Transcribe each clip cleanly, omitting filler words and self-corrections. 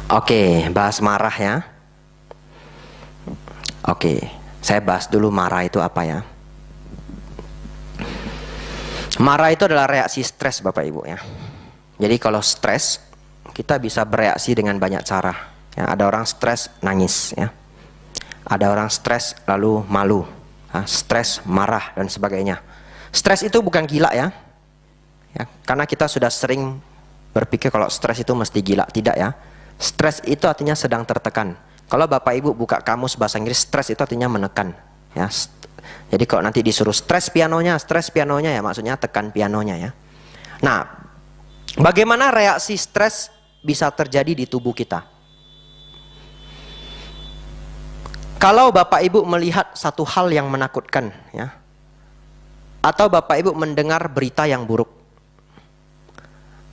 Oke, bahas marah ya. Oke, saya bahas dulu marah itu apa ya. Marah itu adalah reaksi stres Bapak Ibu ya. Jadi kalau stres, kita bisa bereaksi dengan banyak cara ya. Ada orang stres nangis ya. Ada orang stres lalu malu ya, stres marah dan sebagainya. Stres itu bukan gila ya. Karena kita sudah sering berpikir kalau stres itu mesti gila. Tidak ya. Stres itu artinya sedang tertekan. Kalau Bapak Ibu buka kamus bahasa Inggris, stres itu artinya menekan ya. Jadi kalau nanti disuruh stres pianonya ya maksudnya tekan pianonya ya. Nah, bagaimana reaksi stres bisa terjadi di tubuh kita? Kalau Bapak Ibu melihat satu hal yang menakutkan ya, atau Bapak Ibu mendengar berita yang buruk,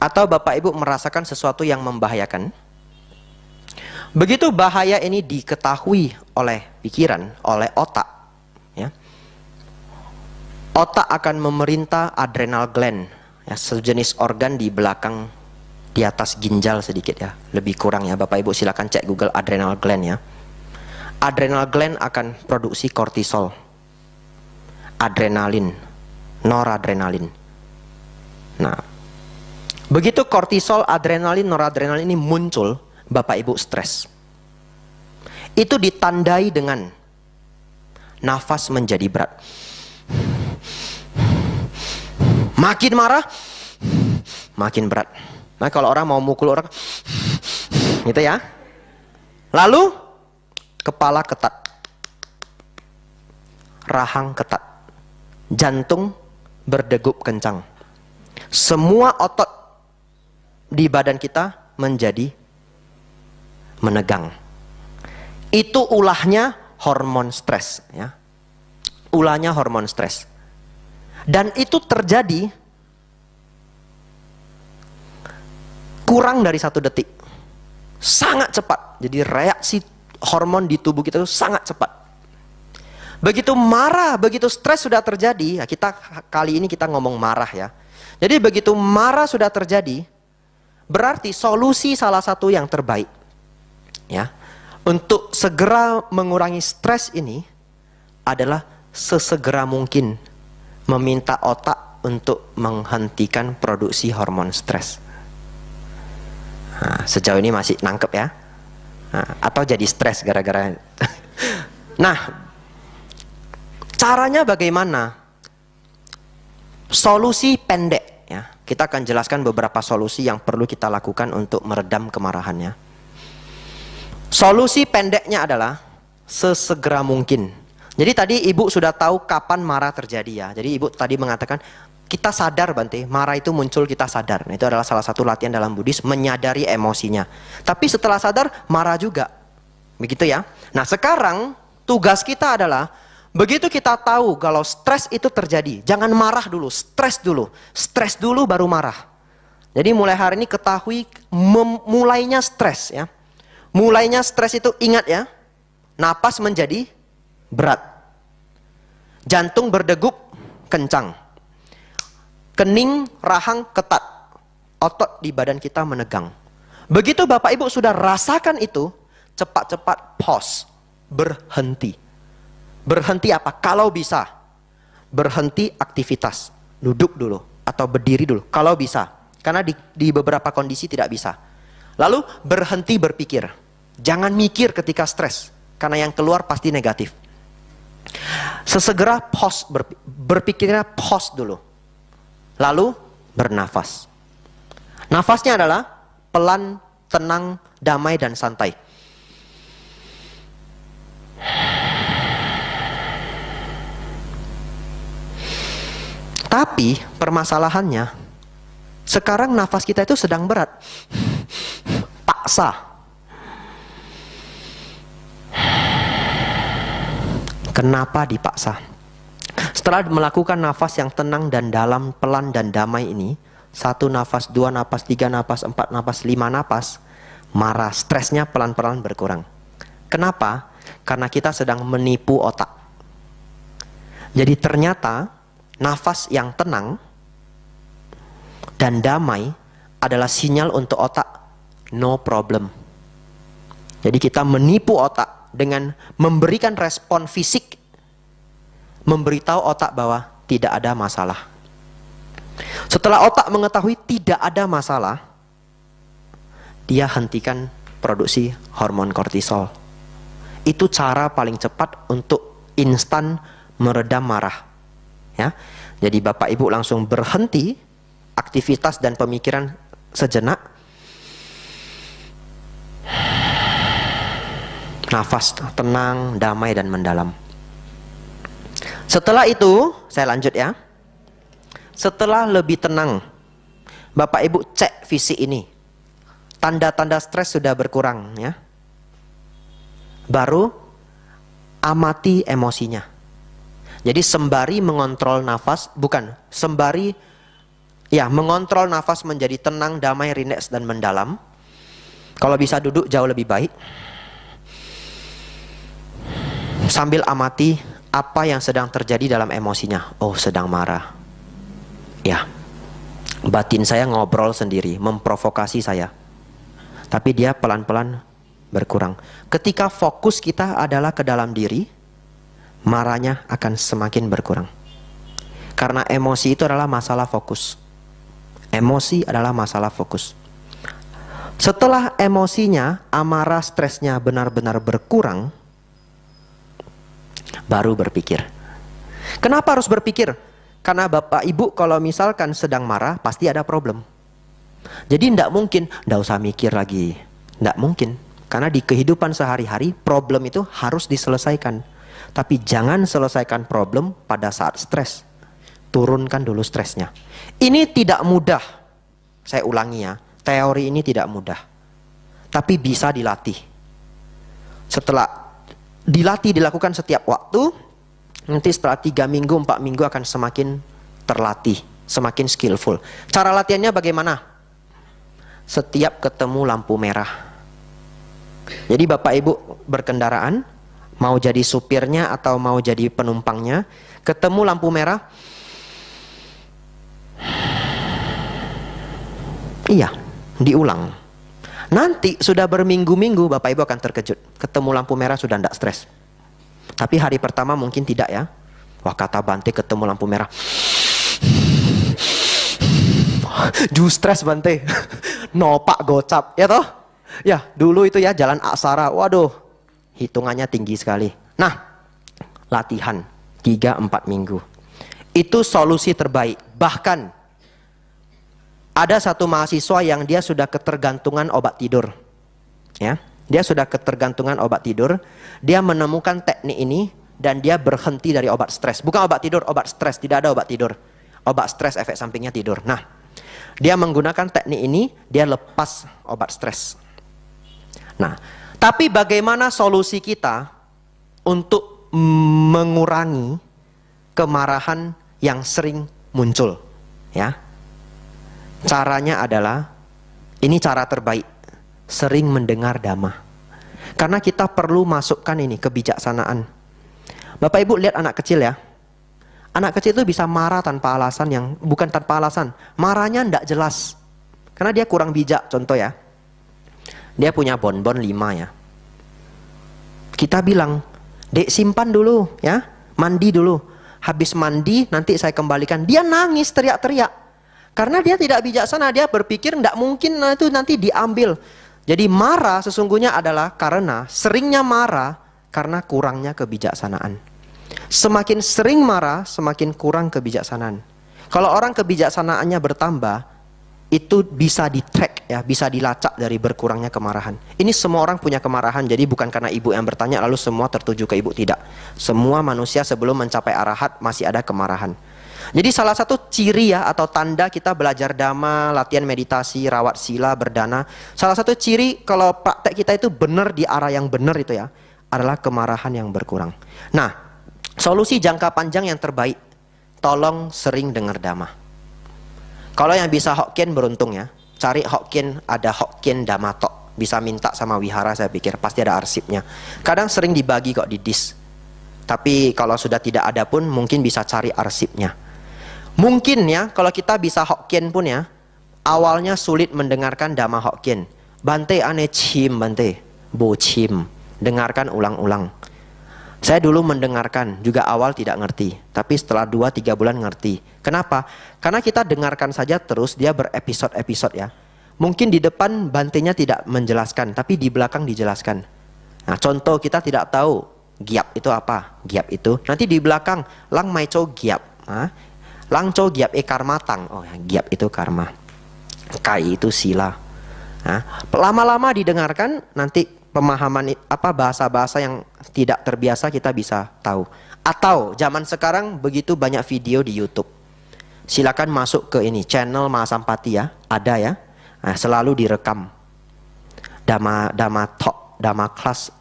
atau Bapak Ibu merasakan sesuatu yang membahayakan, begitu bahaya ini diketahui oleh pikiran, oleh otak ya, otak akan memerintah adrenal gland ya, sejenis organ di belakang, di atas ginjal sedikit ya, lebih kurang ya. Bapak Ibu silakan cek Google adrenal gland ya. Adrenal gland akan produksi kortisol, adrenalin, noradrenalin. Nah, begitu kortisol, adrenalin, noradrenalin ini muncul, Bapak Ibu stres. Itu ditandai dengan nafas menjadi berat. Makin marah, makin berat. Nah, kalau orang mau mukul orang, gitu ya. Lalu kepala ketat, rahang ketat, jantung berdegup kencang. Semua otot di badan kita menjadi menegang. Itu ulahnya hormon stres ya. Ulahnya hormon stres. Dan itu terjadi kurang dari 1 detik. Sangat cepat. Jadi reaksi hormon di tubuh kita itu sangat cepat. Begitu marah, begitu stres sudah terjadi, ya kita kali ini kita ngomong marah ya. Jadi begitu marah sudah terjadi, berarti solusi salah satu yang terbaik ya untuk segera mengurangi stres ini adalah sesegera mungkin meminta otak untuk menghentikan produksi hormon stres. Nah, sejauh ini masih nangkep ya. Nah, atau jadi stres gara-gara. Nah, caranya bagaimana? Solusi pendek ya. Kita akan jelaskan beberapa solusi yang perlu kita lakukan untuk meredam kemarahannya. Solusi pendeknya adalah sesegera mungkin. Jadi tadi Ibu sudah tahu kapan marah terjadi ya. Jadi Ibu tadi mengatakan kita sadar Bante, marah itu muncul kita sadar. Nah, itu adalah salah satu latihan dalam Buddhis, menyadari emosinya. Tapi setelah sadar, marah juga. Begitu ya. Nah sekarang tugas kita adalah, begitu kita tahu kalau stres itu terjadi, jangan marah dulu, stres dulu. Stres dulu baru marah. Jadi mulai hari ini ketahui mulainya stres ya. Mulainya stres itu ingat ya, napas menjadi berat. Jantung berdegup kencang. Kening, rahang ketat, otot di badan kita menegang. Begitu Bapak Ibu sudah rasakan itu, cepat-cepat pause, berhenti. Berhenti apa? Kalau bisa, berhenti aktivitas, duduk dulu atau berdiri dulu. Kalau bisa, karena di beberapa kondisi tidak bisa. Lalu berhenti berpikir. Jangan mikir ketika stres, karena yang keluar pasti negatif. Sesegera pause, berpikirnya pause dulu. Lalu bernafas. Nafasnya adalah pelan, tenang, damai, dan santai. Tapi permasalahannya, sekarang nafas kita itu sedang berat. Paksa. Kenapa dipaksa? Setelah melakukan nafas yang tenang dan dalam, pelan dan damai ini, 1 nafas, 2 nafas, 3 nafas, 4 nafas, 5 nafas, marah, stresnya pelan-pelan berkurang. Kenapa? Karena kita sedang menipu otak. Jadi ternyata nafas yang tenang dan damai adalah sinyal untuk otak, no problem. Jadi kita menipu otak dengan memberikan respon fisik, memberitahu otak bahwa tidak ada masalah. Setelah otak mengetahui tidak ada masalah, dia hentikan produksi hormon kortisol. Itu cara paling cepat untuk instan meredam marah. Ya. Jadi Bapak Ibu langsung berhenti aktivitas dan pemikiran sejenak. Nafas tenang, damai dan mendalam. Setelah itu, saya lanjut ya. Setelah lebih tenang, Bapak Ibu cek fisik ini. Tanda-tanda stres sudah berkurang ya. Baru amati emosinya. Jadi sembari mengontrol nafas, mengontrol nafas menjadi tenang, damai, rileks dan mendalam. Kalau bisa duduk jauh lebih baik. Sambil amati apa yang sedang terjadi dalam emosinya. Oh, sedang marah. Ya, batin saya ngobrol sendiri, memprovokasi saya. Tapi dia pelan-pelan berkurang. Ketika fokus kita adalah ke dalam diri, marahnya akan semakin berkurang. Karena emosi itu adalah masalah fokus. Emosi adalah masalah fokus. Setelah emosinya, amarah, stresnya benar-benar berkurang, baru berpikir. Kenapa harus berpikir? Karena Bapak Ibu kalau misalkan sedang marah, pasti ada problem. Jadi tidak mungkin, tidak usah mikir lagi. Tidak mungkin. Karena di kehidupan sehari-hari, problem itu harus diselesaikan. Tapi jangan selesaikan problem pada saat stres. Turunkan dulu stresnya. Ini tidak mudah. Saya ulangi ya, teori ini tidak mudah. Tapi bisa dilatih. Setelah dilatih, dilakukan setiap waktu, nanti setelah 3 minggu, 4 minggu akan semakin terlatih, semakin skillful. Cara latihannya bagaimana? Setiap ketemu lampu merah. Jadi Bapak Ibu berkendaraan, mau jadi supirnya atau mau jadi penumpangnya, ketemu lampu merah, iya, diulang. Nanti sudah berminggu-minggu Bapak Ibu akan terkejut. Ketemu lampu merah sudah tidak stres. Tapi hari pertama mungkin tidak ya. Wah, kata Bante ketemu lampu merah. Just stres Bante. Nopak gocap, ya toh? Ya, dulu itu ya jalan aksara. Waduh, hitungannya tinggi sekali. Nah, latihan 3-4 minggu. Itu solusi terbaik. Bahkan ada satu mahasiswa yang dia sudah ketergantungan obat tidur. Ya. Dia sudah ketergantungan obat tidur. Dia menemukan teknik ini dan dia berhenti dari obat stres. Bukan obat tidur, obat stres. Tidak ada obat tidur. Obat stres efek sampingnya tidur. Nah, dia menggunakan teknik ini, dia lepas obat stres. Nah, tapi bagaimana solusi kita untuk mengurangi kemarahan yang sering muncul? Ya, caranya adalah, ini cara terbaik. Sering mendengar dhamma. Karena kita perlu masukkan ini kebijaksanaan. Bapak Ibu lihat anak kecil ya. Anak kecil itu bisa marah tanpa alasan, yang bukan tanpa alasan. Marahnya tidak jelas. Karena dia kurang bijak. Contoh ya. Dia punya bonbon 5 ya. Kita bilang, "Dek, simpan dulu ya. Mandi dulu. Habis mandi nanti saya kembalikan." Dia nangis teriak-teriak. Karena dia tidak bijaksana. Dia berpikir tidak mungkin itu nanti diambil. Jadi marah sesungguhnya adalah karena seringnya marah karena kurangnya kebijaksanaan. Semakin sering marah, semakin kurang kebijaksanaan. Kalau orang kebijaksanaannya bertambah, itu bisa di-track ya, bisa dilacak dari berkurangnya kemarahan. Ini semua orang punya kemarahan, jadi bukan karena ibu yang bertanya lalu semua tertuju ke ibu, tidak. Semua manusia sebelum mencapai arahat masih ada kemarahan. Jadi salah satu ciri ya atau tanda kita belajar dhamma, latihan meditasi, rawat sila, berdana. Salah satu ciri kalau praktek kita itu benar di arah yang benar itu ya, adalah kemarahan yang berkurang. Nah, solusi jangka panjang yang terbaik, tolong sering dengar dhamma. Kalau yang bisa Hokkien beruntung ya, cari Hokkien, ada Hokkien Dhamma Tok. Bisa minta sama wihara, saya pikir pasti ada arsipnya. Kadang sering dibagi kok di dis. Tapi kalau sudah tidak ada pun mungkin bisa cari arsipnya. Mungkin ya, kalau kita bisa Hokkien pun ya, awalnya sulit mendengarkan Dhamma Hokkien. Bante ane chim Bante. Bochim, dengarkan ulang-ulang. Saya dulu mendengarkan, juga awal tidak ngerti, tapi setelah 2-3 bulan ngerti. Kenapa? Karena kita dengarkan saja terus, dia berepisode-episode ya. Mungkin di depan Bantenya tidak menjelaskan, tapi di belakang dijelaskan. Nah, contoh kita tidak tahu giap itu apa, giap itu. Nanti di belakang, lang mai chow giap. Lang chow giap karma tang. Oh, giap itu karma. Kai itu sila. Nah, lama-lama didengarkan, nanti pemahaman apa bahasa-bahasa yang tidak terbiasa kita bisa tahu. Atau zaman sekarang begitu banyak video di YouTube. Silakan masuk ke ini channel Mahasampati ya, ada ya. Nah, selalu direkam. Dhamma talk, Dhamma class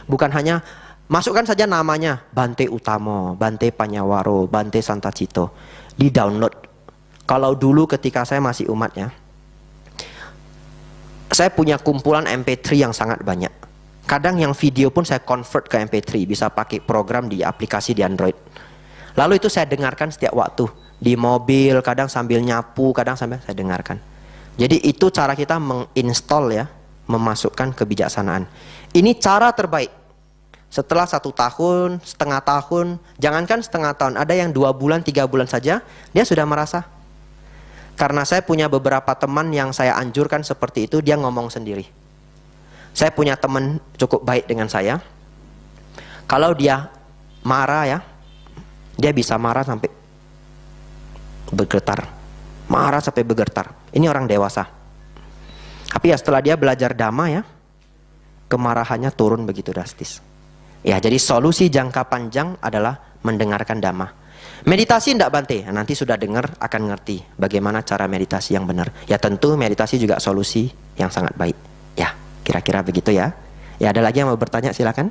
bukan hanya masukkan saja namanya Bante Utamo, Bante Panyawaro, Bante Santacito, di download. Kalau dulu ketika saya masih umat ya, saya punya kumpulan MP3 yang sangat banyak. Kadang yang video pun saya convert ke MP3, bisa pakai program di aplikasi di Android. Lalu itu saya dengarkan setiap waktu, di mobil, kadang sambil nyapu, kadang sambil saya dengarkan. Jadi itu cara kita menginstall ya, memasukkan kebijaksanaan. Ini cara terbaik. Setelah 1 tahun, setengah tahun, jangankan setengah tahun, ada yang 2 bulan, 3 bulan saja, dia sudah merasa. Karena saya punya beberapa teman yang saya anjurkan seperti itu, dia ngomong sendiri. Saya punya teman cukup baik dengan saya. Kalau dia marah ya, dia bisa marah sampai bergetar. Marah sampai bergetar. Ini orang dewasa. Tapi ya setelah dia belajar Dhamma ya, kemarahannya turun begitu drastis. Ya, jadi solusi jangka panjang adalah mendengarkan Dhamma. Meditasi enggak Bante? Nah, nanti sudah dengar akan ngerti bagaimana cara meditasi yang benar. Ya tentu meditasi juga solusi yang sangat baik. Ya, kira-kira begitu ya. Ya ada lagi yang mau bertanya silakan.